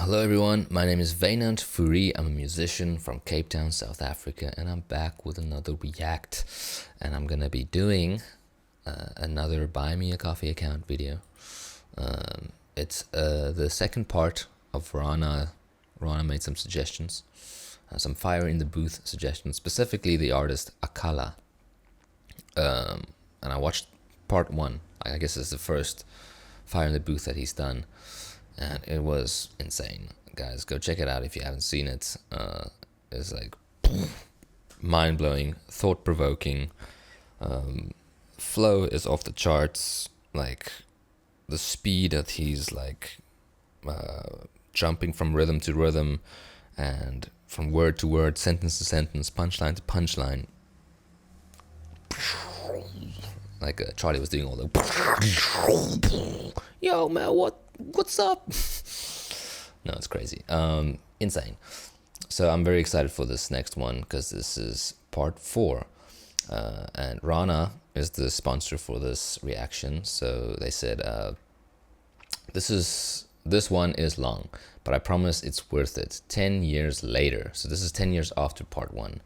Hello everyone, my name is Wynand Fourie. I'm a musician from Cape Town, South Africa, and I'm back with another react. And I'm gonna be doing another Buy Me a Coffee account video. It's the second part of Rana. Rana made some suggestions, some fire in the booth suggestions, specifically the artist Akala. And I watched part one. I guess it's the first fire in the booth that he's done. And it was insane. Guys, go check it out if you haven't seen it. It's like mind-blowing, thought-provoking. Flow is off the charts. Like the speed that he's like jumping from rhythm to rhythm and from word to word, sentence to sentence, punchline to punchline. Like Charlie was doing all the yo man, what's up? No, it's crazy. Insane. So I'm very excited for this next one because this is part 4. And Rana is the sponsor for this reaction. So they said this one is long, but I promise it's worth it. 10 years later. So this is 10 years after part 1.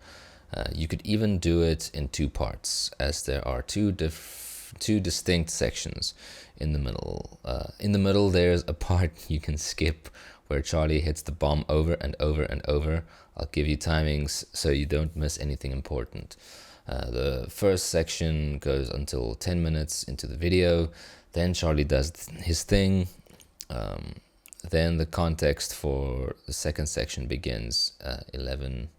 You could even do it in 2 parts, as there are two distinct sections in the middle. In the middle, there's a part you can skip where Charlie hits the bomb over and over and over. I'll give you timings so you don't miss anything important. The first section goes until 10 minutes into the video. Then Charlie does his thing. Then the context for the second section begins 11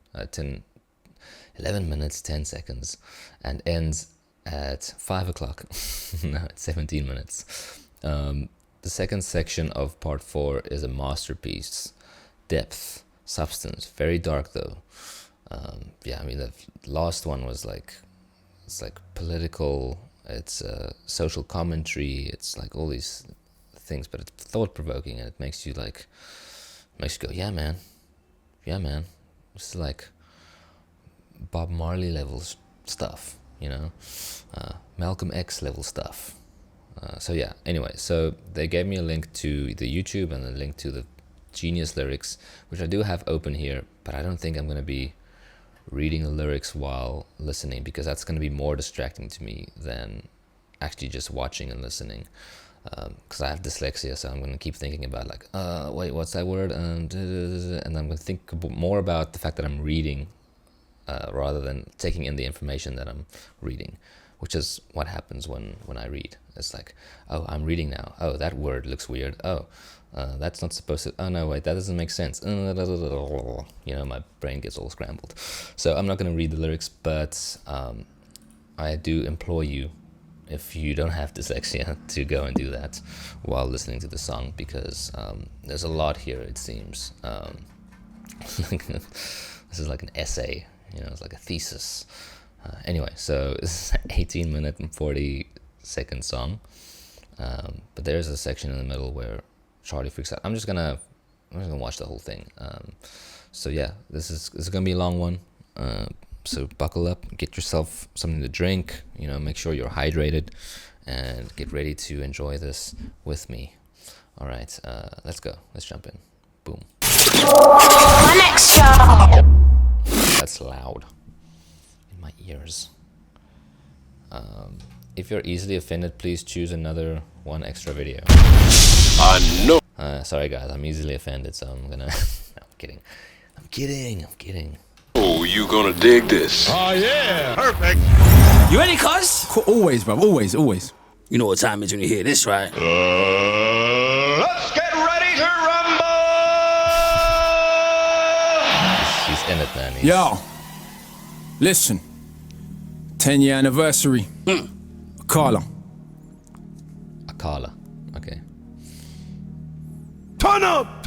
minutes, 10 seconds, and ends at 5 o'clock. No, it's 17 minutes. The second section of part 4 is a masterpiece. Depth, substance, very dark though. Yeah, I mean, the last one was like, it's like political, it's social commentary, it's like all these things, but it's thought-provoking, and it makes you go, yeah man, it's like Bob Marley level stuff, you know, Malcolm X level stuff. So yeah, anyway, so they gave me a link to the YouTube and a link to the Genius lyrics, which I do have open here, but I don't think I'm going to be reading the lyrics while listening, because that's going to be more distracting to me than actually just watching and listening. Because I have dyslexia, so I'm going to keep thinking about like, wait, what's that word? And I'm going to think more about the fact that I'm reading rather than taking in the information that I'm reading, which is what happens when I read. It's like, oh, I'm reading now. Oh, that word looks weird. Oh, that's not supposed to, oh no, wait, that doesn't make sense. You know, my brain gets all scrambled. So I'm not going to read the lyrics, but I do implore you, if you don't have dyslexia, to go and do that while listening to the song, because there's a lot here, it seems. This is like an essay, you know, it's like a thesis. Anyway, so this is an 18-minute and 40-second song, but there's a section in the middle where Charlie freaks out. I'm just gonna watch the whole thing. So yeah, this is gonna be a long one. So buckle up, get yourself something to drink, you know, make sure you're hydrated, and get ready to enjoy this with me. All right, let's go. Let's jump in. Boom. My next show. That's loud in my ears. If you're easily offended, please choose another one extra video. I know. Sorry guys, I'm easily offended, so I'm gonna. No, I'm kidding. Oh, you gonna dig this? Oh yeah, perfect. You ready, cuz? Always, bro. Always. You know what time it is when you hear this, right? Let's get ready to rumble. He's in it, man. Yo, listen. 10-year anniversary. Akala. Akala. Okay. Turn up.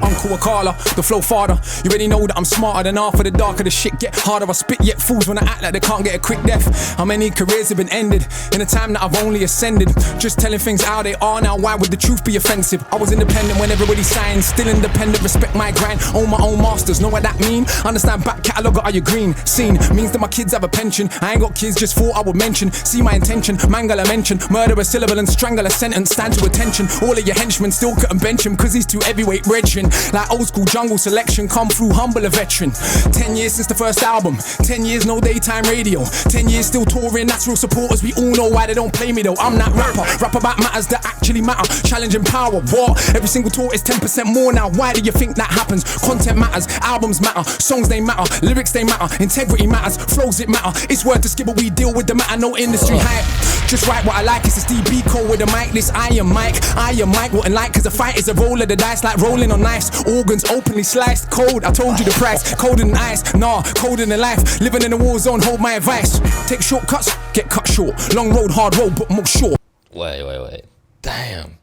Uncle Akala, the flow father. You already know that I'm smarter than half of the darker the shit get harder. I spit yet fools when I act like they can't get a quick death. How many careers have been ended in a time that I've only ascended? Just telling things how they are now, why would the truth be offensive? I was independent when everybody signed, still independent, respect my grind, own my own masters, know what that mean? Understand back catalogue or are you green? Scene means that my kids have a pension. I ain't got kids, just thought I would mention. See my intention, mangle a mention, murder a syllable and strangle a sentence. Stand to attention, all of your henchmen still couldn't bench him, cause he's too heavyweight brethren. Like old school jungle selection, come through humble a veteran. 10 years since the first album, 10 years no daytime radio, 10 years still touring, that's real supporters. We all know why they don't play me though. I'm that rapper, rap about matters that actually matter, challenging power. What? Every single tour is 10% more now. Why do you think that happens? Content matters, albums matter, songs they matter, lyrics they matter, integrity matters, flows it matter. It's worth the skip, but we deal with the matter, no industry hype. Just write what I like, it's this DB code with a mic. This Iron Mike wouldn't like, cause a fight is a roll of the dice, like rolling on knives. Organs openly sliced, cold, I told you the price. Colder than ice, nah, colder than life. Living in a war zone, hold my advice. Take shortcuts, get cut short. Long road, hard road, but more sure. Wait. Damn.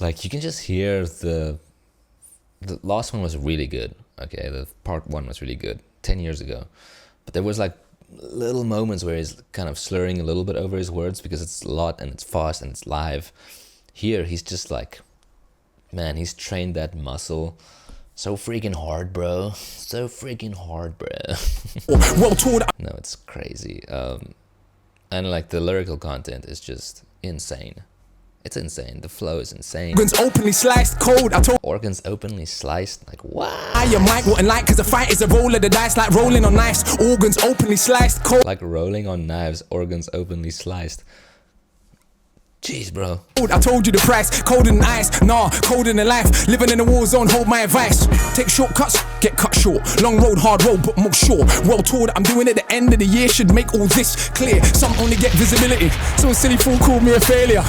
Like, you can just hear the last one was really good. Okay, the part 1 was really good 10 years ago. But there was like little moments where he's kind of slurring a little bit over his words because it's a lot and it's fast and it's live. Here, he's just like, man, he's trained that muscle so freaking hard, bro. So freaking hard, bro. No, it's crazy. And like the lyrical content is just insane. It's insane. The flow is insane. Organs openly sliced, cold. Organs openly sliced. Like what? Iron Mike wouldn't like, cause a fight is a roll of the dice, like rolling on knives. Organs openly sliced, cold. Like rolling on knives. Organs openly sliced. Jeez, bro. I told you the price, colder than ice, nah, colder than life. Living in a war zone, hold my advice. Take shortcuts, get cut short. Long road, hard road, but more sure. Well told that I'm doing it at the end of the year should make all this clear. Some only get visibility, so a silly fool called me a failure.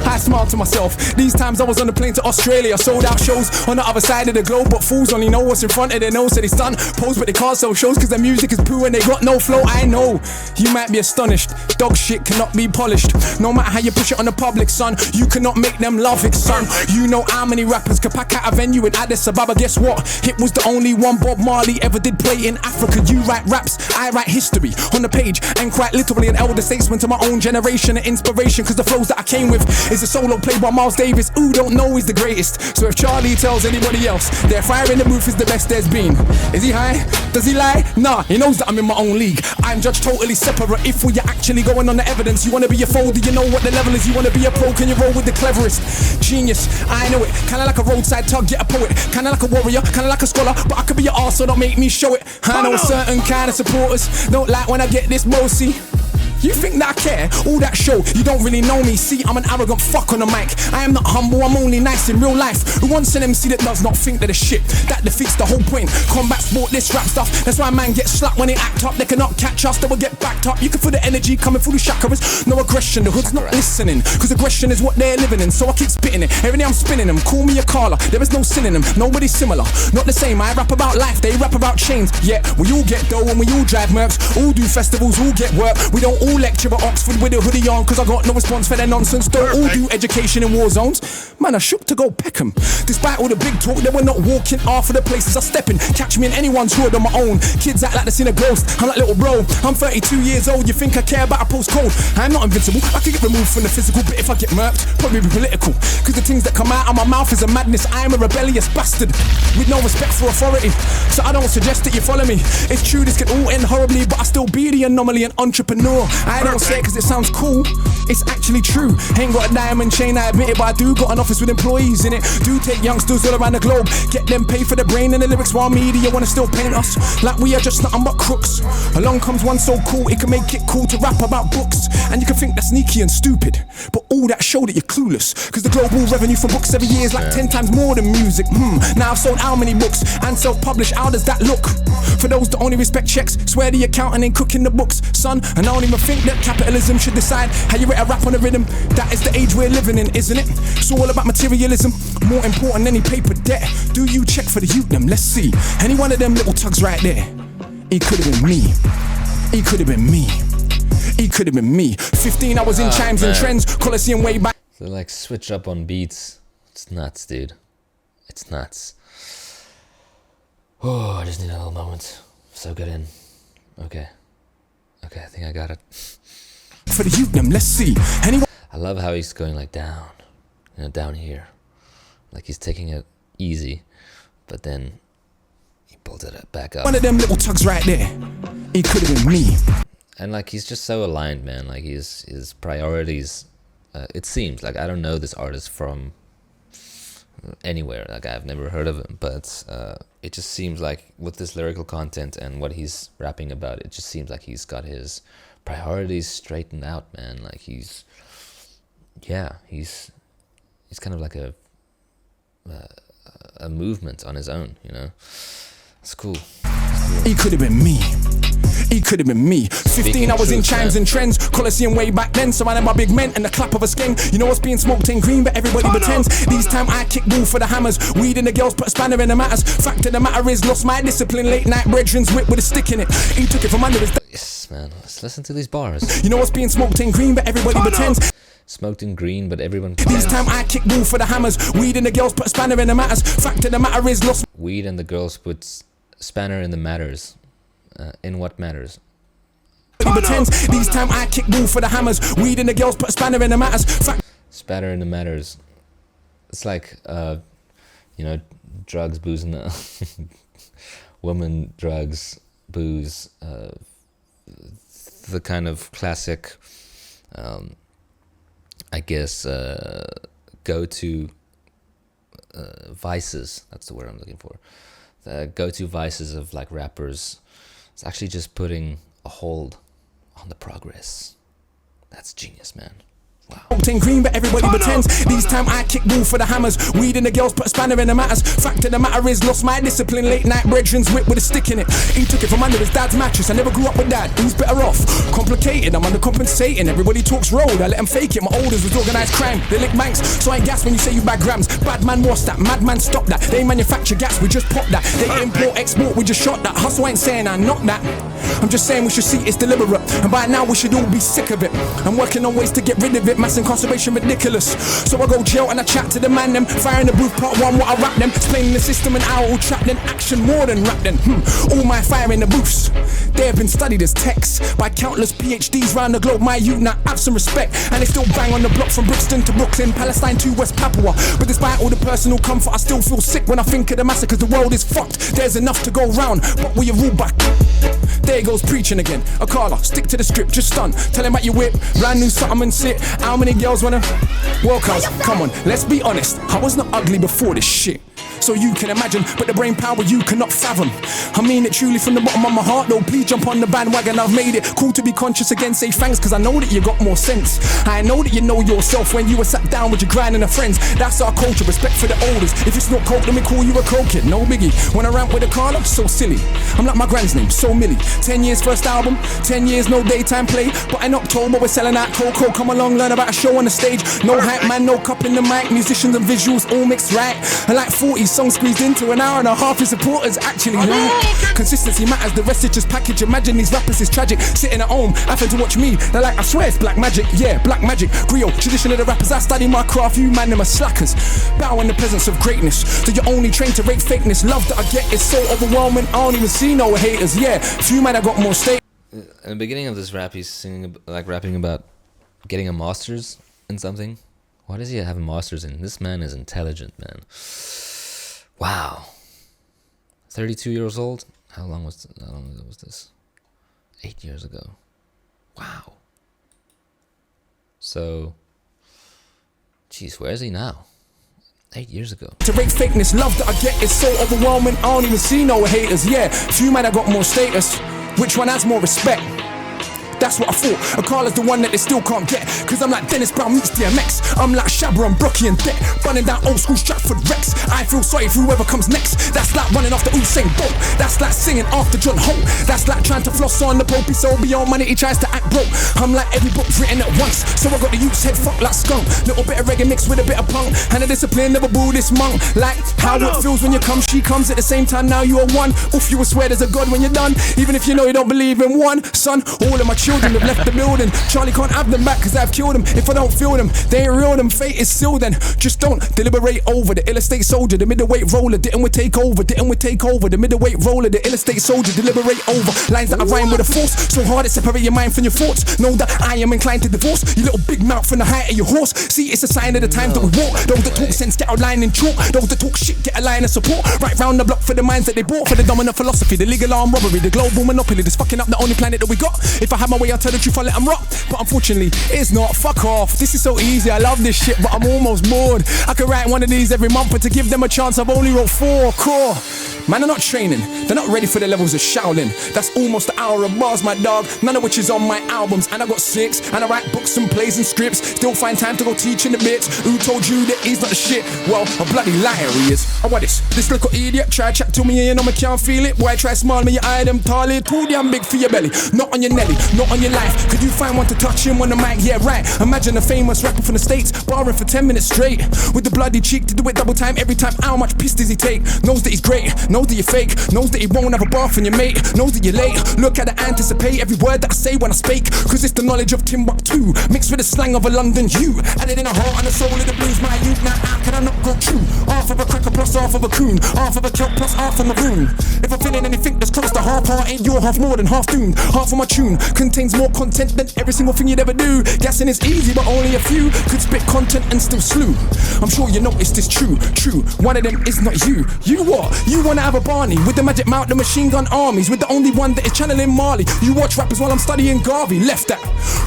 I smiled to myself. These times I was on the plane to Australia, sold out shows on the other side of the globe, but fools only know what's in front of their nose. So they stun, pose, but they can't sell shows cause their music is poo and they got no flow. I know, you might be astonished. Dog shit cannot be polished. No matter how you push it on the public, son, you cannot make them love it, son. You know how many rappers could pack out a venue in Addis Ababa. Guess what? It was the only one Bob Marley ever did play in Africa. You write raps, I write history on the page, and quite literally an elder statesman to my own generation. An inspiration cause the flows that I came with is a solo play by Miles Davis. Who don't know he's the greatest. So if Charlie tells anybody else their fire in the booth is the best there's been, is he high? Does he lie? Nah, he knows that I'm in my own league. I'm judged totally separate. If we're actually going on the evidence, you wanna be a fool, do you know what the level is? You wanna be a pro, can you roll with the cleverest? Genius, I know it. Kinda like a roadside tug, get a poet. Kinda like a warrior, kinda like a scholar, but I could be your arse, so don't make me show it. I know certain kind of supporters don't like when I get this bossy. You think that I care? All that show, you don't really know me. See, I'm an arrogant fuck on the mic. I am not humble, I'm only nice in real life. Who wants an MC that does not think that the shit? That defeats the whole point. Combat sport, this rap stuff. That's why man gets slapped when they act up. They cannot catch us, they will get backed up. You can feel the energy coming through the chakras. No aggression, the hood's not listening, cause aggression is what they're living in. So I keep spitting it, every day I'm spinning them. Call me Akala, there is no synonym. Nobody similar, not the same. I rap about life, they rap about chains. Yeah, we all get dough and we all drive mercs. All do festivals, all get work. We don't all lecture at Oxford with a hoodie on, cause I got no response for their nonsense. Don't all do education in war zones. Man, I shook to go Peckham. Despite all the big talk, they were not walking half of the places I step in. Catch me in anyone's hood on my own. Kids act like they seen a ghost. I'm like, little bro, I'm 32 years old. You think I care about a postcode? I'm not invincible, I could get removed from the physical, but if I get murked, probably be political. Cause the things that come out of my mouth is a madness. I am a rebellious bastard with no respect for authority. So I don't suggest that you follow me. It's true, this can all end horribly, but I still be the anomaly and entrepreneur. I don't say it cause it sounds cool, it's actually true. Ain't got a diamond chain, I admit it, but I do got an office with employees in it. Do take youngsters all around the globe, get them paid for the brain and the lyrics, while media wanna still paint us like we are just nothing but crooks. Along comes one so cool, it can make it cool to rap about books. And you can think that's sneaky and stupid, but all that show that you're clueless. Cause the global revenue from books every year is like 10 times more than music. Now I've sold how many books and self-published, how does that look? For those that only respect checks, swear the accountant ain't cooking the books, son. And I don't even think that capitalism should decide how you rate a rap on a rhythm. That is the age we're living in, isn't it? It's all about materialism, more important than any paper debt. Do you check for the youth them? Let's see. Any one of them little tugs right there, it could have been me. It could have been me. It could have been me. 15 hours in chimes and trends, Coliseum way back. So like switch up on beats. It's nuts, dude. It's nuts. Oh, I just need a little moment. So good in. Okay, I think I got it. For the youth, let's see. Anyone I love how he's going like down, down here. Like he's taking it easy, but then he pulled it back up. one of them little tugs right there, it could have been me. And like he's just so aligned, man. Like his priorities. It seems like I don't know this artist from anywhere. Like I've never heard of him, but it just seems like with this lyrical content and what he's rapping about, it just seems like he's got his priorities straightened out, man. Like he's kind of like a movement on his own, It's cool. It could have been me. It could have been me. 15, I was in chimes and trends. Coliseum way back then, surrounded by big men and the clap of a skeng. You know what's being smoked in green, but everybody pretends. These time I kick ball for the hammers. Weed in the girls, put a spanner in the matters. Fact of the matter is, lost my discipline. Late night brethren's whip with a stick in it. He took it from under his. Yes, man. Let's listen to these bars. You know what's being smoked in green, but everybody pretends. Smoked in green, but everyone. These time I kick ball for the hammers. Weed in the girls, put a spanner in the matters. Fact of the matter is, lost. Weed and the girls put spanner in the matters. In what matters? Pretends. These time I kick ball for the hammers. Weed in the girls, put a spanner in the matters. Spanner in the matters. It's like, drugs, booze, and woman, drugs, booze. The kind of classic, go-to vices. That's the word I'm looking for. The go-to vices of like rappers. It's actually just putting a hold on the progress. That's genius, man. Wow. In green, but everybody pretends. These time I kick ball for the hammers. Weed in the girls, put a spanner in the matters. Fact of the matter is, lost my discipline. Late night brethren's whip with a stick in it. He took it from under his dad's mattress. I never grew up with dad. Who's better off? Complicated, I'm undercompensating. Everybody talks road, I let them fake it. My oldest was organised crime. They lick banks, so I ain't gas when you say you bag grams. Bad man, what's that? Madman, stop that. They manufacture gas, we just pop that. They import, export, we just shot that. Hustle ain't saying I not that. I'm just saying we should see it's deliberate. And by now we should all be sick of it. I'm working on ways to get rid of it. Mass incarceration ridiculous. So I go jail and I chat to the man them. Fire in the booth, part one, what I rap them. Explaining the system and how I will trap them. Action more than rap them. All my fire in the booths. They have been studied as texts by countless PhDs round the globe. My youth now have some respect. And they still bang on the block from Brixton to Brooklyn, Palestine to West Papua. But despite all the personal comfort, I still feel sick when I think of the massacres. The world is fucked. There's enough to go round, but we are ruled back. There goes preaching again. Akala, stick to the script, just stun. Tell him about your whip, brand new something and sit. How many girls wanna? Well, cuz, come on, let's be honest. I was not ugly before this shit. So you can imagine, but the brain power you cannot fathom. I mean it truly from the bottom of my heart, though. Please jump on the bandwagon, I've made it cool to be conscious again. Say thanks, cause I know that you got more sense. I know that you know yourself when you were sat down with your grind and the friends. That's our culture, respect for the elders. If it's not coke, let me call you a coke kid, no biggie. When I rant with a Akala, so silly. I'm like my grand's name, so Millie. 10 years first album, 10 years no daytime play. But in October we're selling out cocoa. Come along, learn about a show on the stage. No hype man, no cup in the mic. Musicians and visuals all mixed right. And like 40 songs squeezed into an hour and a half. His supporters actually consistency matters, the rest is just package. Imagine these rappers is tragic. Sitting at home, having to watch me. They're like, I swear it's black magic. Yeah, black magic. Griot, tradition of the rappers. I study my craft, you man them are slackers. Bow in the presence of greatness. So you're only trained to rate fakeness. Love that I get is so overwhelming, I don't even see no haters. Yeah, few man I got more state. In the beginning of this rap, he's singing, like rapping about getting a master's in something. Why does he have a master's in? This man is intelligent, man. Wow. 32 years old? How long ago was this? 8 years ago. Wow. So, geez, where is he now? 8 years ago. To rate fakeness, love that I get is so overwhelming, I don't even see no haters. Yeah, few man I got more status. Which one has more respect? That's what I thought. Akala's the one that they still can't get. Cause I'm like Dennis Brown meets DMX. I'm like Shabba and Brocky and Deck. Running down old school Stratford Rex. I feel sorry for whoever comes next. That's like running after Usain Bolt. That's like singing after John Holt. That's like trying to floss on the Pope. He's so beyond money, he tries to act broke. I'm like every book's written at once. So I got the youth's head fucked like skunk. Little bit of reggae mixed with a bit of punk. And the discipline never boo this monk. Like how it feels when you come, she comes at the same time. Now you are one. Oof, you will swear there's a God when you're done. Even if you know you don't believe in one. Son, all of my children children have left the building. Charlie can't have them back cause I've killed them. If I don't feel them, they ain't real, them fate is sealed then. Just don't deliberate over the ill estate soldier, the middleweight roller, didn't we take over, didn't we take over, the middleweight roller, the ill estate soldier, deliberate over. Lines that I rhyme with a force, so hard it separate your mind from your thoughts. Know that I am inclined to divorce your little big mouth from the height of your horse. See, it's a sign of the times that we walk. Those that talk sense get a line in chalk. Those that talk shit get a line of support. Right round the block for the minds that they bought. For the dominant philosophy, the legal armed robbery, the global monopoly, that's fucking up the only planet that we got. If I had my way, I'll tell the truth, I'll let them rock. But unfortunately, it's not. Fuck off. This is so easy, I love this shit, but I'm almost bored. I could write one of these every month, but to give them a chance, I've only wrote 4 core. Man, are not training, they're not ready for the levels of Shaolin. That's almost an hour of bars, my dog, none of which is on my albums. And I got 6, and I write books and plays and scripts. Still find time to go teach in the bits. Who told you that he's not the shit? Well, a bloody liar he is. Oh, what is this little idiot? Try chat to me and you know me can't feel it. Boy, try smile me, your eye them tall. Too damn big for your belly. Not on your Nelly, not on your life. Could you find one to touch him on the mic? Yeah, right. Imagine a famous rapper from the States barring for 10 minutes straight. With the bloody cheek to do it double time every time. How much piss does he take? Knows that he's great, knows that you're fake, knows that he won't have a bar from your mate, knows that you're late. Look at the anticipate every word that I say when I speak, cause it's the knowledge of Timbuktu mixed with the slang of a London Jew. Added in a heart and the soul of the blues, my youth. Now how can I not go true? Half of a cracker plus half of a coon, half of a kelp plus half of a maroon. If I'm feeling anything that's close to half heart, ain't your half more than half doomed. Half of my tune contains more content than every single thing you'd ever do. Guessing is easy, but only a few could spit content and still slew. I'm sure you noticed this true. One of them is not you. You what? You wanna have a Barney with the magic mount, the machine gun armies, with the only one that is channeling Marley. You watch rappers while I'm studying Garvey. Left that.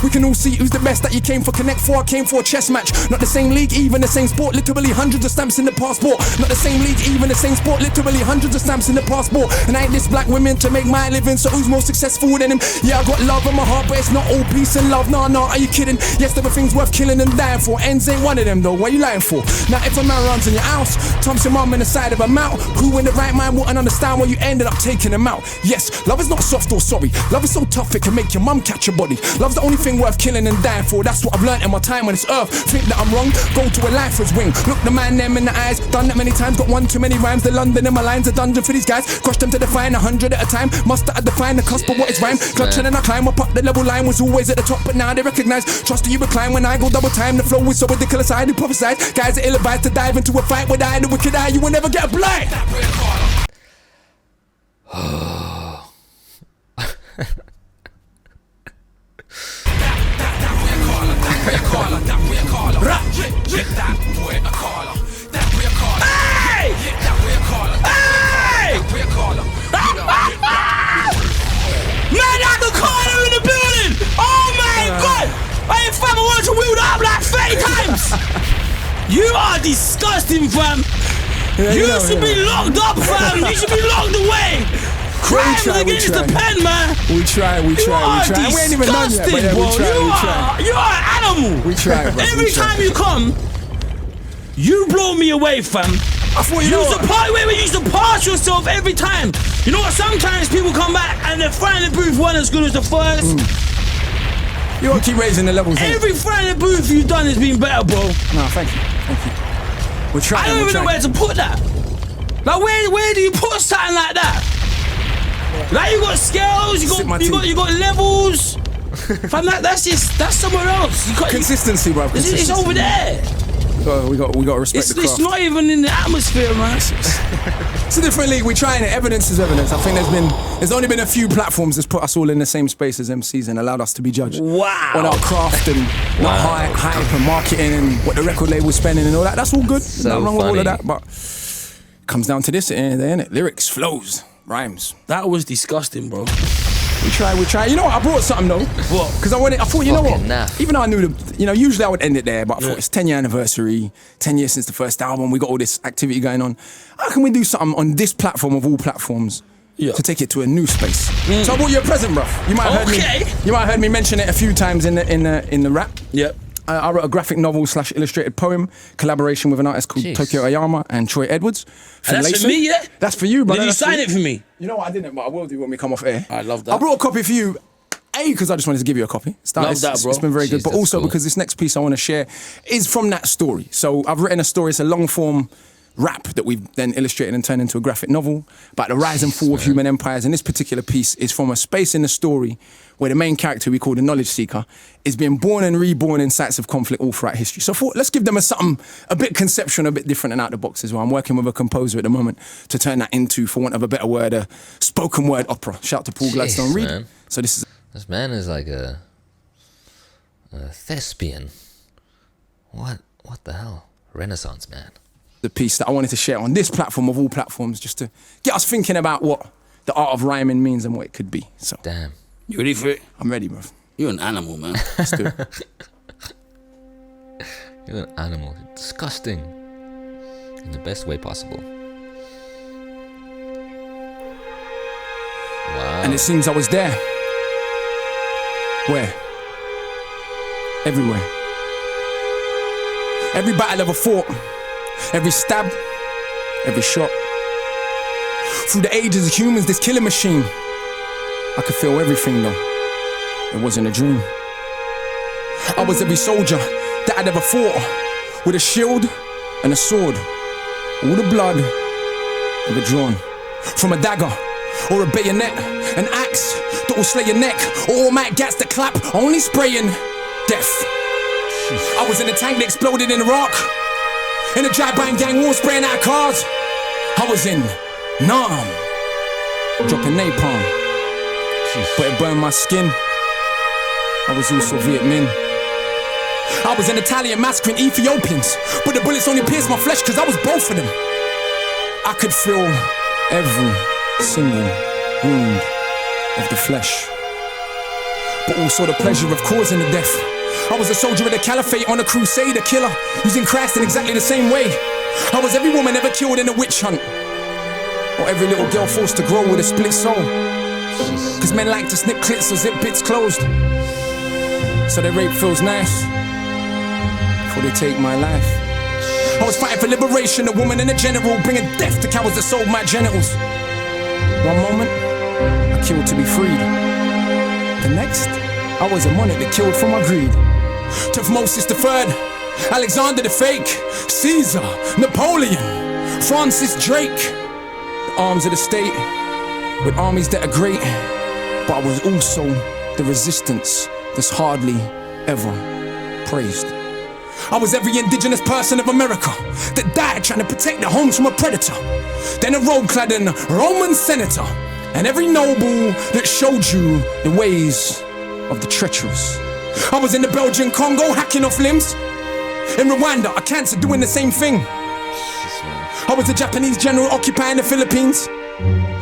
We can all see who's the best that you came for. Connect for, I came for a chess match. Not the same league, even the same sport. Literally hundreds of stamps in the passport. Not the same league, even the same sport. Literally hundreds of stamps in the passport. And I ain't this black women to make my living. So who's more successful than him? Yeah, I got love in my heart, but it's not all peace and love. Nah, are you kidding? Yes, there were things worth killing and dying for. Ends ain't one of them though. What are you lying for? Now if a man runs in your house, Tom's your mum in the side of a mouth. Who in the right mind wouldn't understand why you ended up taking him out? Yes, love is not soft or sorry. Love is so tough it can make your mum catch a body. Love's the only thing worth killing and dying for. That's what I've learnt in my time on this earth. Think that I'm wrong? Go to a lifer's wing. Look the man them in the eyes. Done that many times, got one too many rhymes. The London in my lines, a dungeon for these guys. Crush them to define 100 at a time. Must I define the cusp of what is rhyme? Clutching and I climb up the level line. Was always at the top, but now they recognize. Trust that you recline when I go double time. The flow is so ridiculous, I do prophesize. Guys are ill-advised to dive into a fight with I, the wicked eye. You will never get a blind. Man, I can call her in the building! Oh my god! Hey fam, I want to wheel up like 30 times! You are disgusting, fam! You should be locked up, fam! You should be locked away! Crimes against the pen, man! We try. We ain't even done yet, but yeah, we try. You are an animal! We try, bro. Every time you come, you blow me away, fam. I thought you used to pass yourself every time. You know what? Sometimes people come back and their Friday booth weren't as good as the first. You gotta keep raising the levels. Every Friday booth you've done has been better, bro. No, thank you. We're trying. I don't even know where to put that. Like where do you put something like that? Like you got scales, you got levels. Fam, that's somewhere else. You got consistency, bro. It's over there. We got to respect the craft. It's not even in the atmosphere, man. It's a different league. We're trying it. Evidence is evidence. I think there's only been a few platforms that's put us all in the same space as MCs and allowed us to be judged. Wow. On our craft and hype and marketing and what the record label's spending and all that. That's all good. So nothing wrong with funny. all of that. But it comes down to this at the end of the day, innit? Lyrics, flows, rhymes. That was disgusting, bro. We try. You know what? I brought something though. What? Because I thought, you know what? Naff. Even though I knew usually I would end it there, but I thought it's 10-year anniversary, 10 years since the first album. We got all this activity going on. How can we do something on this platform of all platforms to take it to a new space? So I brought you a present, bruv. You might have heard me mention it a few times in the rap. Yep. I wrote a graphic novel / illustrated poem collaboration with an artist called Tokyo Ayama and Troy Edwards. And that's for me, yeah? That's for you, brother. Did you sign it for me? You know what? I didn't, but I will do when we come off air. I love that. I brought a copy for you. Because I just wanted to give you a copy. Love that, bro. It's been very good. But also cool. because this next piece I want to share is from that story. So I've written a story. It's a long form rap that we've then illustrated and turned into a graphic novel about the rise and fall of human empires. And this particular piece is from a space in the story where the main character we call the knowledge seeker is being born and reborn in sites of conflict all throughout history. So I thought, let's give them something a bit conceptual, a bit different and out the box as well. I'm working with a composer at the moment to turn that into, for want of a better word, a spoken word opera. Shout out to Paul Gladstone Reed. Man. So this man is like a thespian. What the hell? Renaissance man. The piece that I wanted to share on this platform of all platforms, just to get us thinking about what the art of rhyming means and what it could be. So Damn. You ready for it? I'm ready, bro. You're an animal, man. Let's do it. You're an animal. Disgusting. In the best way possible. Wow. And it seems I was there. Where? Everywhere. Every battle ever fought. Every stab. Every shot. Through the ages of humans, this killing machine. I could feel everything though. It wasn't a dream. I was every soldier that I'd ever fought, with a shield and a sword. All the blood ever drawn from a dagger or a bayonet, an axe that will slay your neck, or automatic gats that clap, only spraying death. I was in a tank that exploded in Iraq, in a drive-by gang war spraying out cars. I was in Nam, dropping napalm, but it burned my skin. I was also Viet Minh. I was an Italian massacring Ethiopians, but the bullets only pierced my flesh cause I was both of them. I could feel every single wound of the flesh, but also the pleasure of causing the death. I was a soldier of the caliphate on a crusade, a killer, using Christ in exactly the same way. I was every woman ever killed in a witch hunt, or every little girl forced to grow with a split soul. Cause men like to snip clits or zip bits closed, so their rape feels nice before they take my life. I was fighting for liberation, a woman and a general, bringing death to cowards that sold my genitals. One moment, I killed to be freed. The next, I was a monarch that killed for my greed. Tutmosis III, Alexander the Fake, Caesar, Napoleon, Francis Drake. The arms of the state, with armies that are great, but I was also the resistance that's hardly ever praised. I was every indigenous person of America that died trying to protect their homes from a predator. Then a robe-cladding Roman senator, and every noble that showed you the ways of the treacherous. I was in the Belgian Congo hacking off limbs. In Rwanda, a cancer doing the same thing. I was a Japanese general occupying the Philippines,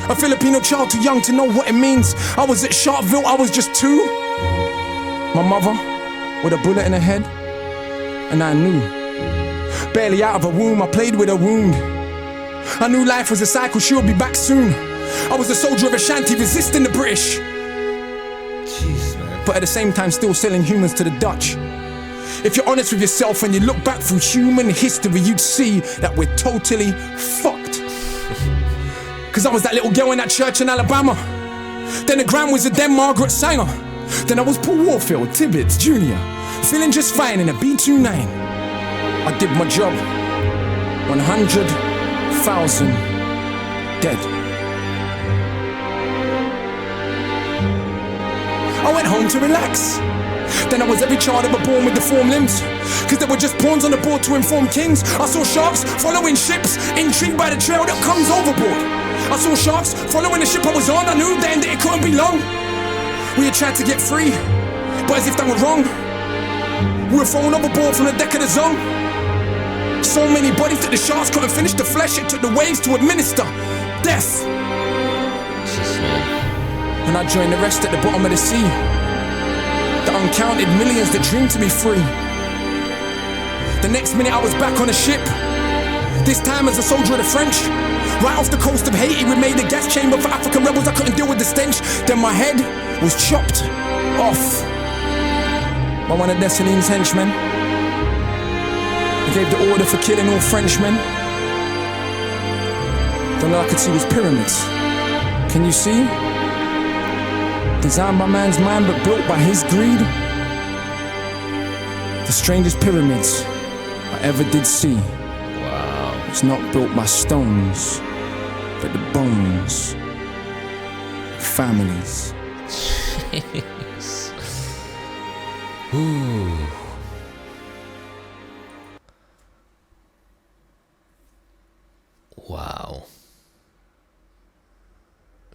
a Filipino child too young to know what it means. I was at Sharpeville, I was just 2. My mother with a bullet in her head, and I knew. Barely out of her womb, I played with her wound. I knew life was a cycle, she would be back soon. I was a soldier of Ashanti resisting the British, Jeez, man. but at the same time still selling humans to the Dutch. If you're honest with yourself and you look back through human history, you'd see that we're totally fucked. Cause I was that little girl in that church in Alabama. Then the Grand Wizard, then Margaret Sanger. Then I was Paul Warfield, Tibbets Jr., feeling just fine in a B29. I did my job. 100,000 dead. I went home to relax. Then I was every child ever born with deformed limbs, cause there were just pawns on the board to inform kings. I saw sharks following ships, intrigued by the trail that comes overboard. I saw sharks following the ship I was on. I knew then that it couldn't be long. We had tried to get free, but as if that were wrong, we were thrown overboard from the deck of the Zone. So many bodies that the sharks couldn't finish the flesh. It took the waves to administer death. Jeez, man. And I joined the rest at the bottom of the sea, the uncounted millions that dream to be free. The next minute I was back on a ship, this time as a soldier of the French. Right off the coast of Haiti, we made a gas chamber for African rebels. I couldn't deal with the stench. Then my head was chopped off by one of Dessalines' henchmen. He gave the order for killing all Frenchmen. Then all I could see was pyramids. Can you see? Designed by man's mind but built by his greed. The strangest pyramids I ever did see. Wow. It's not built by stones, but the bones of families. Jeez. Ooh. Wow.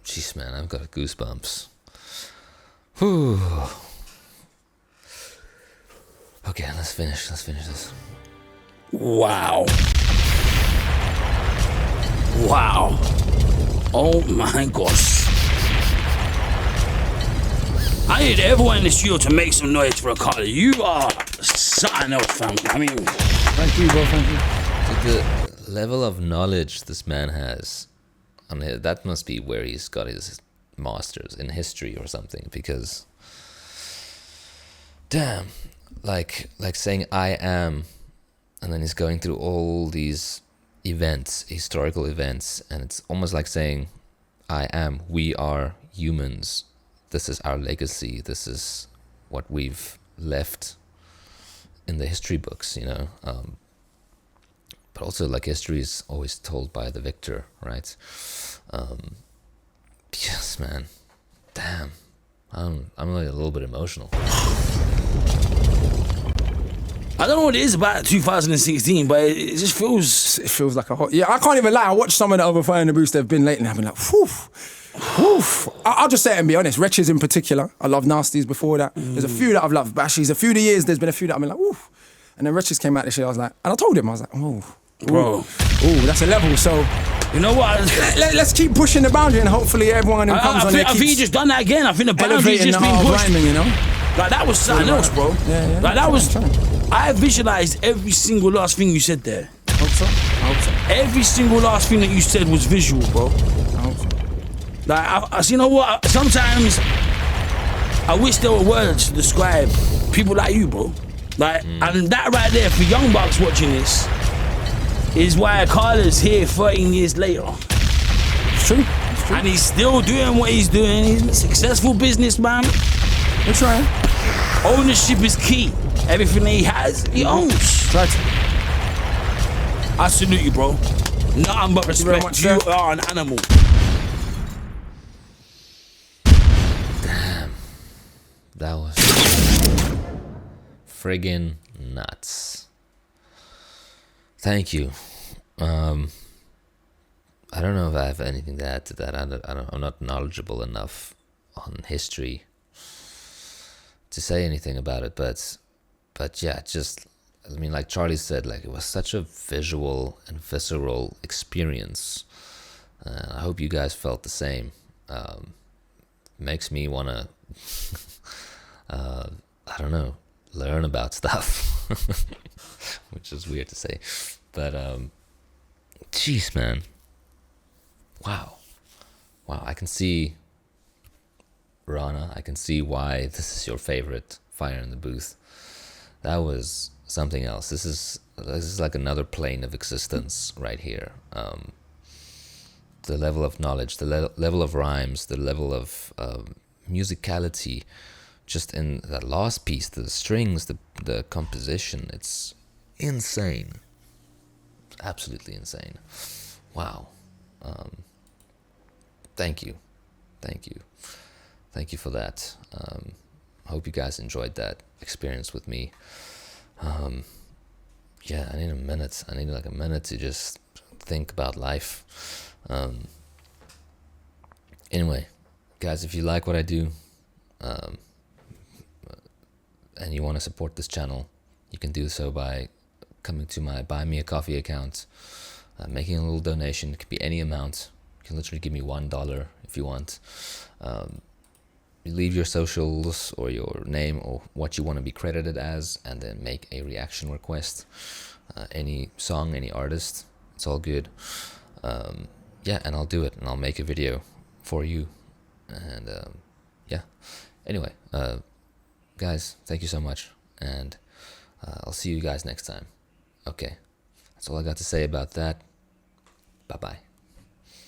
Jeez, man, I've got goosebumps. Whew. Okay, let's finish this. Wow. Wow. Oh my gosh. I need everyone in the studio to make some noise for Akala. You are something else, fam. I mean, Thank you, bro. Thank you. The level of knowledge this man has, I mean, that must be where he's got his masters in history or something, because damn, like saying I am, and then he's going through all these events, historical events, and it's almost like saying I am, we are humans, this is our legacy, this is what we've left in the history books, you know. But also, like, history is always told by the victor, right? Yes, man. Damn. I'm like a little bit emotional. I don't know what it is about 2016, but it just feels... It feels like a hot... Yeah, I can't even lie. I watched some of the other Fire in the Boost they've been lately, and I've been like, whew. I'll just say it and be honest. Wretches in particular. I love Nasties before that. There's a few that I've loved. But actually, there's a few of the years, there's been a few that I've been like, whew. And then Wretches came out this year, I was like... And I told him, I was like, oh... Bro. Ooh, that's a level, so... You know what? Let's keep pushing the boundary and hopefully everyone who comes on here I think he keeps just done that again. I think the boundary's elevating just the been art of pushed. rhyming, you know? Like, that was something else, bro. Yeah. Like, that was... Trying. I visualized every single last thing you said there. I hope so. Every single last thing that you said was visual, bro. I hope so. Like, you know what? Sometimes I wish there were words to describe people like you, bro. Like, and that right there, for young bucks watching this, is why Akala's here 13 years later. It's true. And he's still doing what he's doing. He's a successful businessman. We're trying. Ownership is key. Everything that he has, he owns. Try to. I salute you, bro. Nothing but Thank you very respect. much, You sir. are an animal. Damn. That was friggin' nuts. Thank you. I don't know if I have anything to add to that. I'm not knowledgeable enough on history to say anything about it, but yeah, just, I mean, like Charlie said, like, it was such a visual and visceral experience. I hope you guys felt the same. Makes me want to, I don't know, learn about stuff, which is weird to say, but jeez, man. Wow, I can see, Rana, I can see why this is your favorite Fire in the Booth. That was something else. This is like another plane of existence right here. The level of knowledge, the level of rhymes, the level of musicality, just in that last piece, the strings, the composition, it's insane. Absolutely insane. Wow. Thank you for that. I hope you guys enjoyed that experience with me. Yeah, I need a minute to just think about life. Anyway, guys, if you like what I do, and you want to support this channel, you can do so by coming to my Buy Me a Coffee account, making a little donation. It could be any amount. You can literally give me $1 if you want. You leave your socials or your name or what you want to be credited as, and then make a reaction request. Any song, any artist, it's all good. Yeah, and I'll do it, and I'll make a video for you. And yeah, anyway, guys, thank you so much, and I'll see you guys next time. Okay, that's all I got to say about that. Bye-bye.